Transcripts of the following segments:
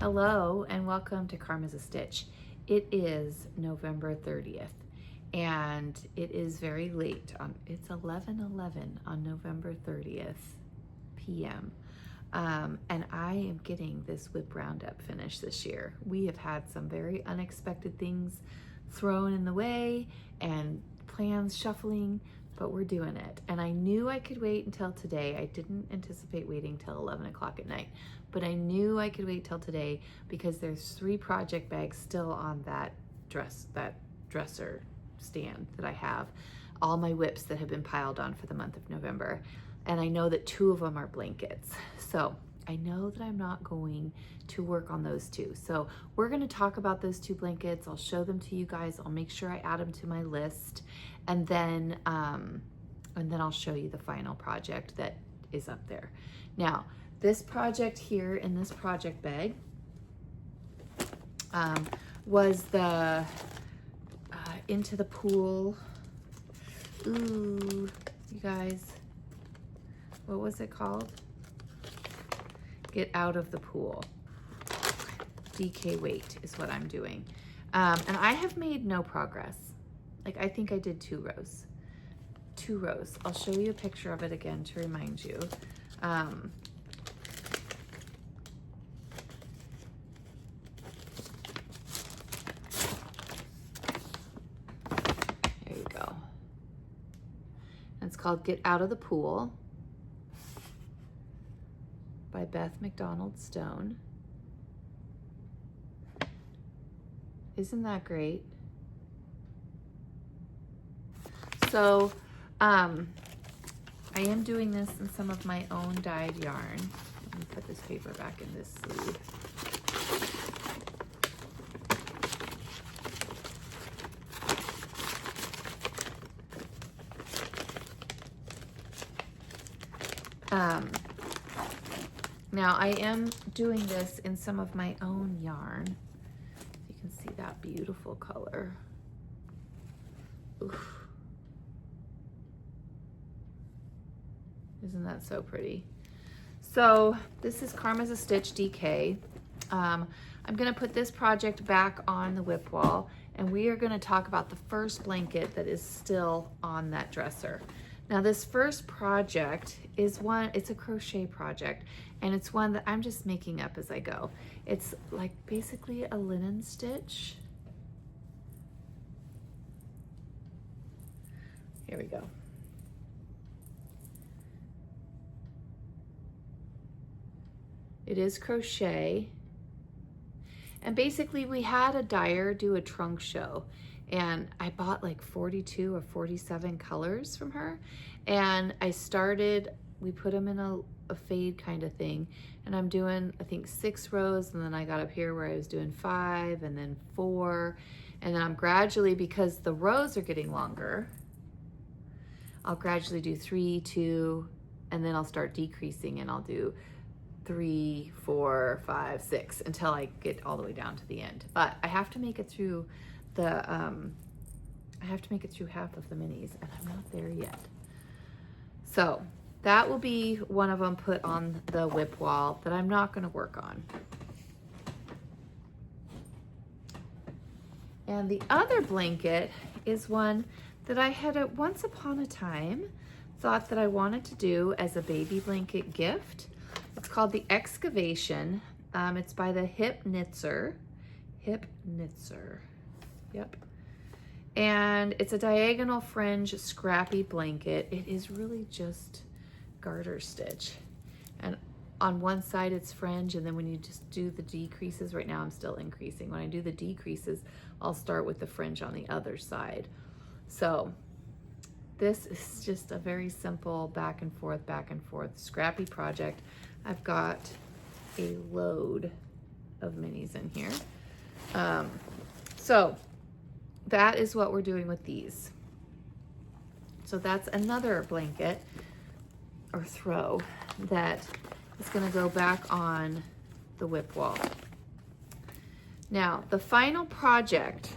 Hello and welcome to Karma's a Stitch. It is November 30th and it is very late. It's 11:11 on November 30th p.m. And I am getting this WIP Roundup finished this year. We have had some very unexpected things thrown in the way and plans shuffling, but we're doing it. And I knew I could wait until today. I didn't anticipate waiting till 11 o'clock at night, but I knew I could wait till today because there's 3 project bags still on that dresser stand that I have. All my WIPs that have been piled on for the month of November. And I know that 2 of them are blankets. So I know that I'm not going to work on those 2. So we're gonna talk about those 2 blankets. I'll show them to you guys. I'll make sure I add them to my list. And then I'll show you the final project that is up there. Now, this project here in this project bag was the Into the Pool. Ooh, you guys, what was it called? Get Out of the Pool. DK weight is what I'm doing. And I have made no progress. Like, I think I did 2 rows. 2 rows. I'll show you a picture of it again to remind you. There you go. And it's called Get Out of the Pool by Beth McDonald Stone. Isn't that great? So I am doing this in some of my own dyed yarn. Let me put this paper back in this sleeve. Now I am doing this in some of my own yarn. You can see that beautiful color. Oof. Isn't that so pretty? So this is Karma's a Stitch DK. I'm gonna put this project back on the WIP wall, and we are gonna talk about the first blanket that is still on that dresser. Now this first project is it's a crochet project, and it's one that I'm just making up as I go. It's like basically a linen stitch. Here we go. It is crochet. And basically we had a dyer do a trunk show, and I bought like 42 or 47 colors from her. And we put them in a fade kind of thing. And I'm doing, I think 6 rows, and then I got up here where I was doing 5 and then 4. And then I'm gradually, because the rows are getting longer, I'll gradually do 3, 2, and then I'll start decreasing, and I'll do 3, 4, 5, 6 until I get all the way down to the end. But I have to make it through half of the minis, and I'm not there yet. So that will be one of them put on the WIP wall that I'm not going to work on. And the other blanket is one that I had once upon a time thought that I wanted to do as a baby blanket gift. It's called The Excavation. It's by the Hip Knitzer. Yep. And it's a diagonal fringe scrappy blanket. It is really just garter stitch. And on one side it's fringe, and then when you just do the decreases, right now I'm still increasing. When I do the decreases, I'll start with the fringe on the other side. So this is just a very simple back and forth scrappy project. I've got a load of minis in here. So that is what we're doing with these. So that's another blanket or throw that is going to go back on the WIP wall. Now, the final project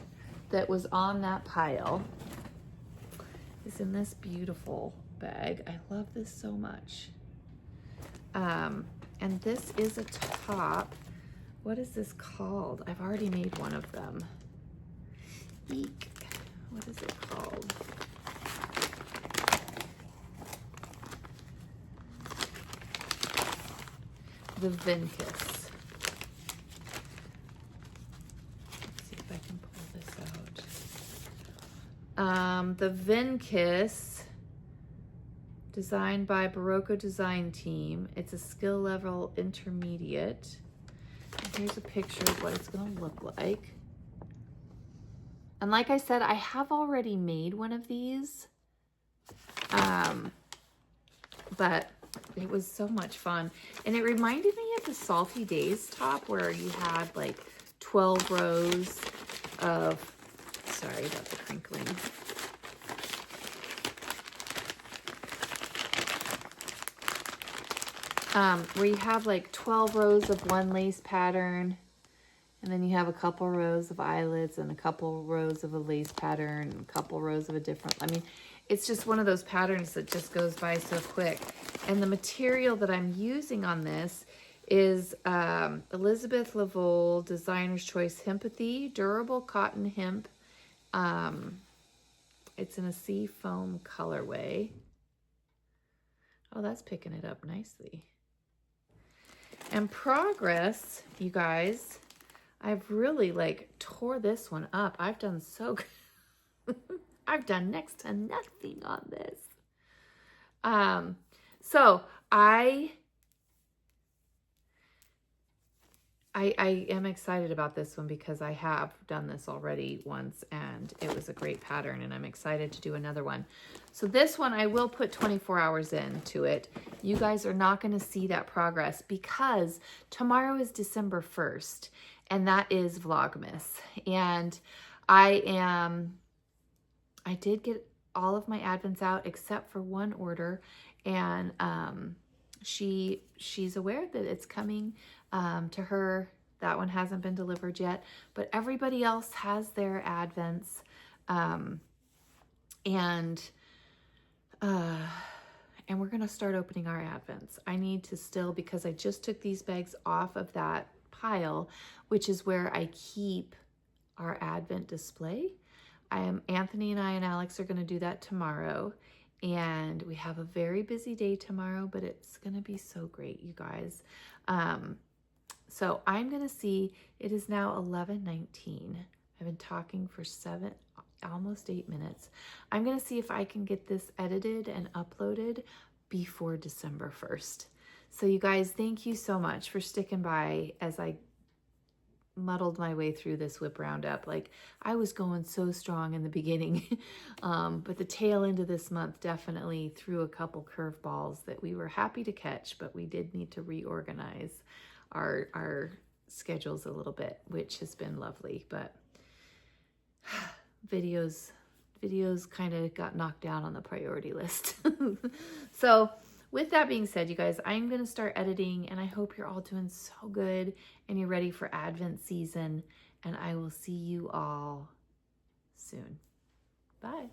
that was on that pile is in this beautiful bag. I love this so much. And this is a top What is this called? I've already made one of them. Eek. What is it called? The Vincus. Let's see if I can pull this out. The Vincus, designed by Barocco Design Team. It's a skill level intermediate. And here's a picture of what it's going to look like. And like I said, I have already made one of these. But it was so much fun. And it reminded me of the Salty Days top where you had like 12 rows of, sorry about the crinkling. Where you have like 12 rows of one lace pattern, and then you have a couple rows of eyelets and a couple rows of a lace pattern and a couple rows of a different, I mean, it's just one of those patterns that just goes by so quick. And the material that I'm using on this is Elizabeth Lavole Designer's Choice Hempathy Durable Cotton Hemp. It's in a sea foam colorway. Oh, that's picking it up nicely. And Progress, you guys, I've really like tore this one up. I've done so good. I've done next to nothing on this. So I am excited about this one because I have done this already once and it was a great pattern and I'm excited to do another one. So this one I will put 24 hours into it. You guys are not going to see that progress because tomorrow is December 1st and that is Vlogmas. And I did get all of my Advents out except for one order, and she's aware that it's coming to her. That one hasn't been delivered yet, but everybody else has their Advents, and we're gonna start opening our Advents. I need to still, because I just took these bags off of that pile, which is where I keep our Advent display. Anthony and I and Alex are going to do that tomorrow, and we have a very busy day tomorrow, but it's going to be so great, you guys. So I'm going to see, it is now 11:19. I've been talking for almost 8 minutes. I'm going to see if I can get this edited and uploaded before December 1st. So you guys, thank you so much for sticking by as I muddled my way through this WIP Roundup. Like, I was going so strong in the beginning, but the tail end of this month definitely threw a couple curveballs that we were happy to catch, but we did need to reorganize our schedules a little bit, which has been lovely. But videos kind of got knocked down on the priority list. So with that being said, you guys, I'm going to start editing, and I hope you're all doing so good and you're ready for Advent season, and I will see you all soon. Bye.